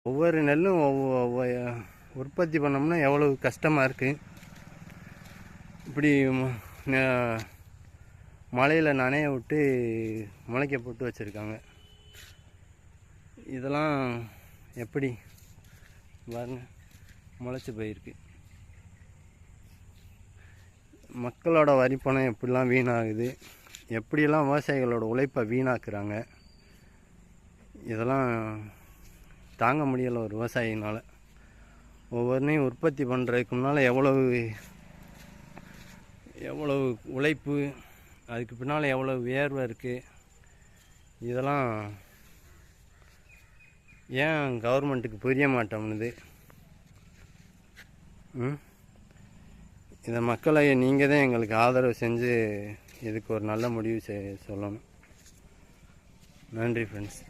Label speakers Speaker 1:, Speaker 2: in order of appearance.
Speaker 1: ஒவ்வொரு நெல்லும் உற்பத்தி பண்ணோம்னா எவ்வளவு கஷ்டமாக இருக்குது. இப்படி மழையில் நனைய விட்டு முளைக்க போட்டு வச்சுருக்காங்க. இதெல்லாம் எப்படி பாருங்க, முளைச்சி போயிருக்கு. மக்களோட வரிப்பணம் எப்படிலாம் வீணாகுது, எப்படியெல்லாம் விவசாயிகளோட உழைப்பை வீணாக்குறாங்க. இதெல்லாம் தாங்க முடியலை ஒரு விவசாயினால். ஒவ்வொன்றையும் உற்பத்தி பண்ணுறதுக்கு முன்னால் எவ்வளவு உழைப்பு, அதுக்கு பின்னால் எவ்வளவு வியர்வை இருக்குது. இதெல்லாம் ஏன் கவர்மெண்ட்டுக்கு புரிய மாட்டோம்னுது. இதை மக்களை நீங்கள் தான் எங்களுக்கு ஆதரவு செஞ்சு இதுக்கு ஒரு நல்ல முடிவு சொல்லணும். நன்றி ஃப்ரெண்ட்ஸ்.